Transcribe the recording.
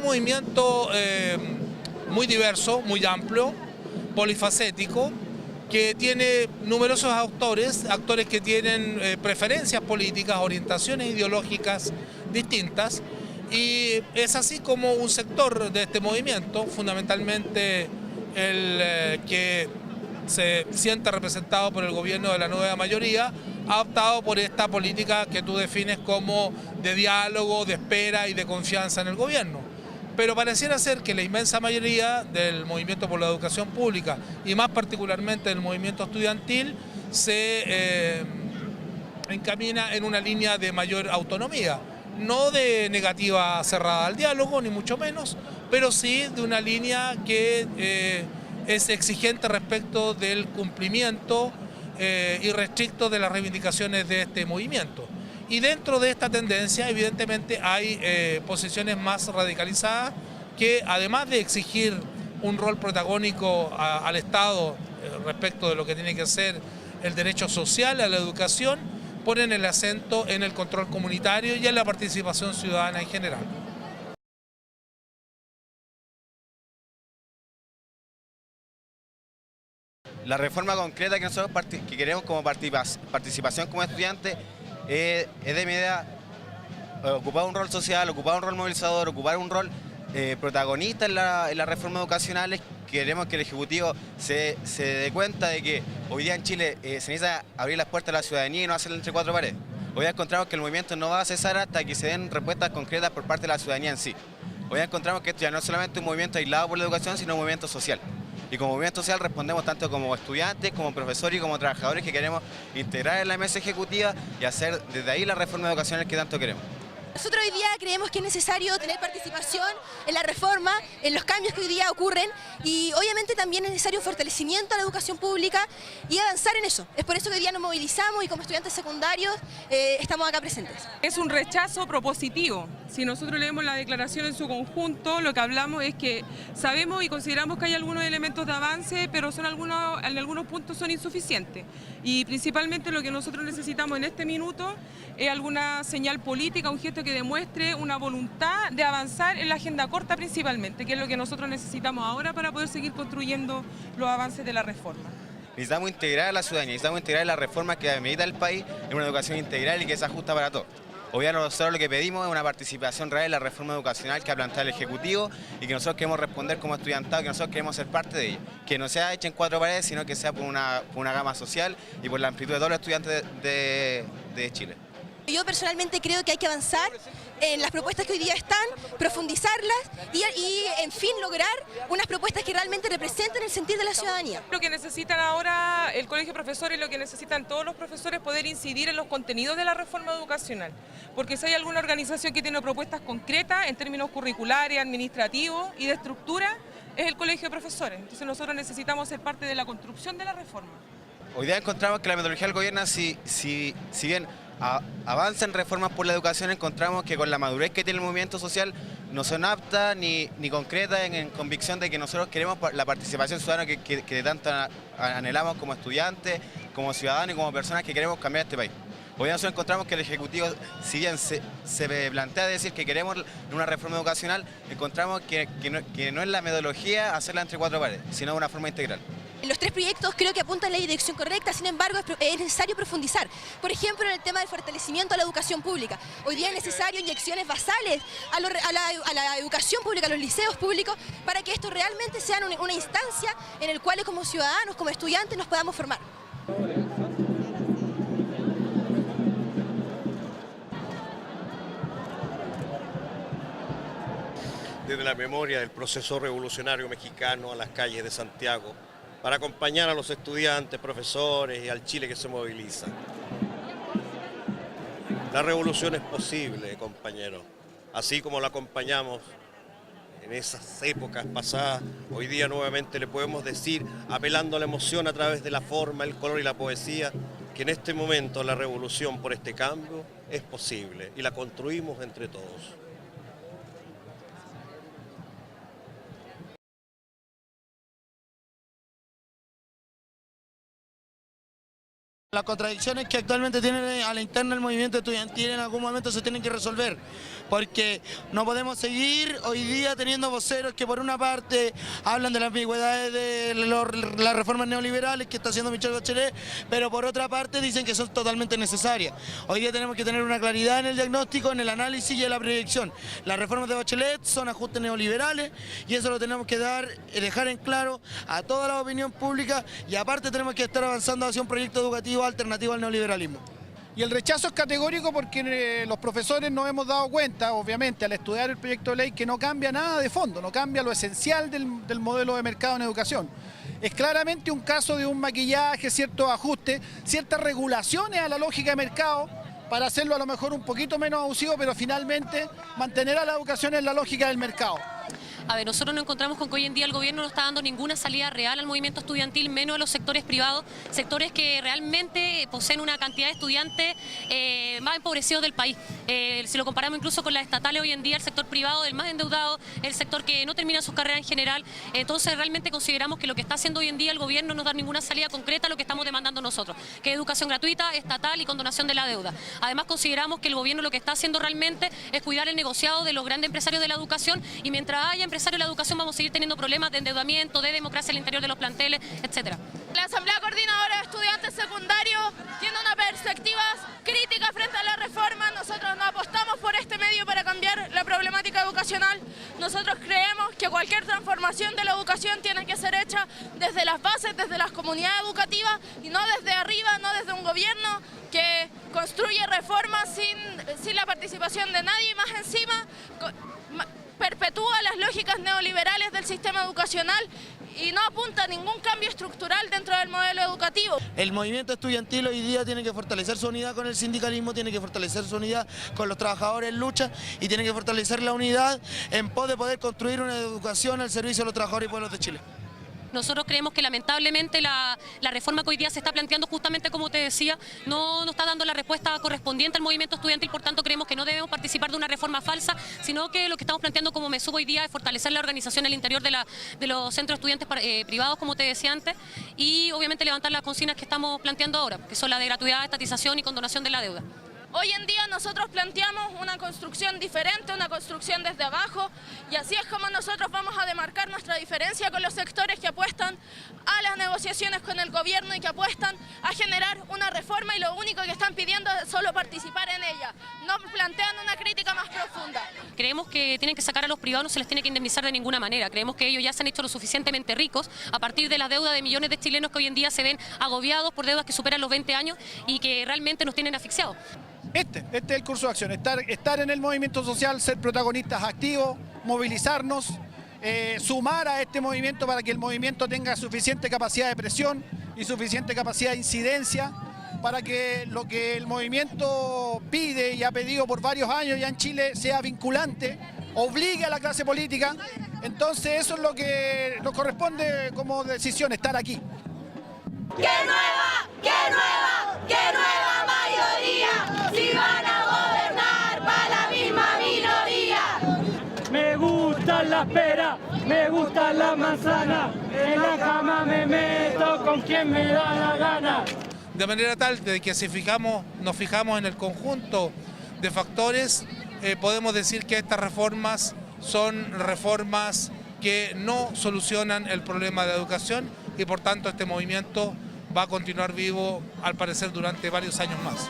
un movimiento muy diverso, muy amplio, polifacético, que tiene numerosos actores que tienen preferencias políticas, orientaciones ideológicas distintas, y es así como un sector de este movimiento, fundamentalmente el que se siente representado por el gobierno de la nueva mayoría, ha optado por esta política que tú defines como de diálogo, de espera y de confianza en el gobierno. Pero pareciera ser que la inmensa mayoría del movimiento por la educación pública y más particularmente del movimiento estudiantil se encamina en una línea de mayor autonomía, no de negativa cerrada al diálogo, ni mucho menos, pero sí de una línea que es exigente respecto del cumplimiento irrestricto de las reivindicaciones de este movimiento. Y dentro de esta tendencia, evidentemente, hay posiciones más radicalizadas que, además de exigir un rol protagónico al Estado respecto de lo que tiene que ser el derecho social a la educación, ponen el acento en el control comunitario y en la participación ciudadana en general. La reforma concreta que nosotros que queremos como participación como estudiantes es de medida ocupar un rol social, ocupar un rol movilizador, ocupar un rol protagonista en la reforma educacional. Queremos que el Ejecutivo se dé cuenta de que hoy día en Chile se necesita abrir las puertas a la ciudadanía y no hacerlo entre cuatro paredes. Hoy día encontramos que el movimiento no va a cesar hasta que se den respuestas concretas por parte de la ciudadanía en sí. Hoy día encontramos que esto ya no es solamente un movimiento aislado por la educación, sino un movimiento social. Y como movimiento social respondemos tanto como estudiantes, como profesores y como trabajadores que queremos integrar en la mesa ejecutiva y hacer desde ahí la reforma educacional que tanto queremos. Nosotros hoy día creemos que es necesario tener participación en la reforma, en los cambios que hoy día ocurren, y obviamente también es necesario un fortalecimiento a la educación pública y avanzar en eso. Es por eso que hoy día nos movilizamos y como estudiantes secundarios estamos acá presentes. Es un rechazo propositivo. Si nosotros leemos la declaración en su conjunto, lo que hablamos es que sabemos y consideramos que hay algunos elementos de avance, pero en algunos puntos son insuficientes. Y principalmente lo que nosotros necesitamos en este minuto es alguna señal política, un gesto que demuestre una voluntad de avanzar en la agenda corta principalmente, que es lo que nosotros necesitamos ahora para poder seguir construyendo los avances de la reforma. Necesitamos integrar a la ciudadanía, necesitamos integrar las reformas que amerita el país en una educación integral y que se ajusta para todos. Hoy día nosotros lo que pedimos es una participación real en la reforma educacional que ha planteado el Ejecutivo y que nosotros queremos responder como estudiantado, que nosotros queremos ser parte de ella. Que no sea hecha en cuatro paredes, sino que sea por una gama social y por la amplitud de todos los estudiantes de Chile. Yo personalmente creo que hay que avanzar en las propuestas que hoy día están, profundizarlas y en fin lograr unas propuestas que realmente representen el sentir de la ciudadanía. Lo que necesitan ahora el Colegio de Profesores y lo que necesitan todos los profesores es poder incidir en los contenidos de la reforma educacional, porque si hay alguna organización que tiene propuestas concretas en términos curriculares, administrativos y de estructura, es el Colegio de Profesores. Entonces nosotros necesitamos ser parte de la construcción de la reforma. Hoy día encontramos que la metodología del gobierno, si bien avanza en reformas por la educación, encontramos que con la madurez que tiene el movimiento social no son aptas ni concretas en convicción de que nosotros queremos la participación ciudadana que tanto anhelamos como estudiantes, como ciudadanos y como personas que queremos cambiar este país. Hoy día nosotros encontramos que el Ejecutivo, si bien se plantea decir que queremos una reforma educacional, encontramos que no es la metodología hacerla entre cuatro paredes, sino de una forma integral. Los tres proyectos creo que apuntan en la dirección correcta, sin embargo es necesario profundizar. Por ejemplo, en el tema del fortalecimiento a la educación pública. Hoy día es necesario inyecciones basales a la educación pública, a los liceos públicos, para que esto realmente sea una instancia en la cual como ciudadanos, como estudiantes nos podamos formar. Desde la memoria del proceso revolucionario mexicano a las calles de Santiago, para acompañar a los estudiantes, profesores y al Chile que se moviliza. La revolución es posible, compañeros. Así como la acompañamos en esas épocas pasadas, hoy día nuevamente le podemos decir, apelando a la emoción a través de la forma, el color y la poesía, que en este momento la revolución por este cambio es posible y la construimos entre todos. Las contradicciones que actualmente tiene a la interna el movimiento estudiantil en algún momento se tienen que resolver, porque no podemos seguir hoy día teniendo voceros que por una parte hablan de las ambigüedades de las reformas neoliberales que está haciendo Michelle Bachelet, pero por otra parte dicen que son totalmente necesarias. Hoy día tenemos que tener una claridad en el diagnóstico, en el análisis y en la proyección. Las reformas de Bachelet son ajustes neoliberales y eso lo tenemos que dejar en claro a toda la opinión pública, y aparte tenemos que estar avanzando hacia un proyecto educativo alternativo al neoliberalismo. Y el rechazo es categórico porque los profesores nos hemos dado cuenta, obviamente, al estudiar el proyecto de ley, que no cambia nada de fondo, no cambia lo esencial del modelo de mercado en educación. Es claramente un caso de un maquillaje, ciertos ajustes, ciertas regulaciones a la lógica de mercado para hacerlo a lo mejor un poquito menos abusivo, pero finalmente mantener a la educación en la lógica del mercado. A ver, nosotros nos encontramos con que hoy en día el gobierno no está dando ninguna salida real al movimiento estudiantil, menos a los sectores privados, sectores que realmente poseen una cantidad de estudiantes más empobrecidos del país. Si lo comparamos incluso con las estatales, hoy en día el sector privado, el más endeudado, el sector que no termina sus carreras en general. Entonces realmente consideramos que lo que está haciendo hoy en día el gobierno no da ninguna salida concreta a lo que estamos demandando nosotros, que es educación gratuita, estatal y condonación de la deuda. Además consideramos que el gobierno lo que está haciendo realmente es cuidar el negociado de los grandes empresarios de la educación, y mientras haya empresarios de la educación vamos a seguir teniendo problemas de endeudamiento, de democracia al interior de los planteles, etcétera. La Asamblea Coordinadora de Estudiantes Secundarios tiene una perspectiva crítica frente a la reforma. Nosotros no apostamos por este medio para cambiar la problemática educacional. Nosotros creemos que cualquier transformación de la educación tiene que ser hecha desde las bases, desde las comunidades educativas, y no desde arriba, no desde un gobierno que construye reformas sin la participación de nadie, más encima perpetúa las lógicas neoliberales del sistema educacional y no apunta a ningún cambio estructural dentro del modelo educativo. El movimiento estudiantil hoy día tiene que fortalecer su unidad con el sindicalismo, tiene que fortalecer su unidad con los trabajadores en lucha, y tiene que fortalecer la unidad en pos de poder construir una educación al servicio de los trabajadores y pueblos de Chile. Nosotros creemos que lamentablemente la reforma que hoy día se está planteando, justamente como te decía, no está dando la respuesta correspondiente al movimiento estudiantil. Por tanto creemos que no debemos participar de una reforma falsa, sino que lo que estamos planteando como MESUB hoy día es fortalecer la organización al interior de los centros de estudiantes privados, como te decía antes, y obviamente levantar las consignas que estamos planteando ahora, que son la de gratuidad, estatización y condonación de la deuda. Hoy en día nosotros planteamos una construcción diferente, una construcción desde abajo, y así es como nosotros vamos a demarcar nuestra diferencia con los sectores que apuestan a las negociaciones con el gobierno y que apuestan a generar una reforma, y lo único que están pidiendo es solo participar en ella, no plantean una crítica más profunda. Creemos que tienen que sacar a los privados, no se les tiene que indemnizar de ninguna manera. Creemos que ellos ya se han hecho lo suficientemente ricos a partir de la deuda de millones de chilenos que hoy en día se ven agobiados por deudas que superan los 20 años y que realmente nos tienen asfixiados. Este es el curso de acción, estar en el movimiento social, ser protagonistas activos, movilizarnos, sumar a este movimiento para que el movimiento tenga suficiente capacidad de presión y suficiente capacidad de incidencia, para que lo que el movimiento pide y ha pedido por varios años ya en Chile sea vinculante, obligue a la clase política. Entonces eso es lo que nos corresponde como decisión, estar aquí. ¡Qué nueva! ¡Qué nueva! ¡Qué nueva mayoría! ¡Si van a gobernar para la misma minoría! Me gustan las peras, me gustan las manzanas, en la cama me meto con quien me da la gana. De manera tal de que si nos fijamos en el conjunto de factores, podemos decir que estas reformas son reformas que no solucionan el problema de la educación, y por tanto este movimiento va a continuar vivo, al parecer, durante varios años más.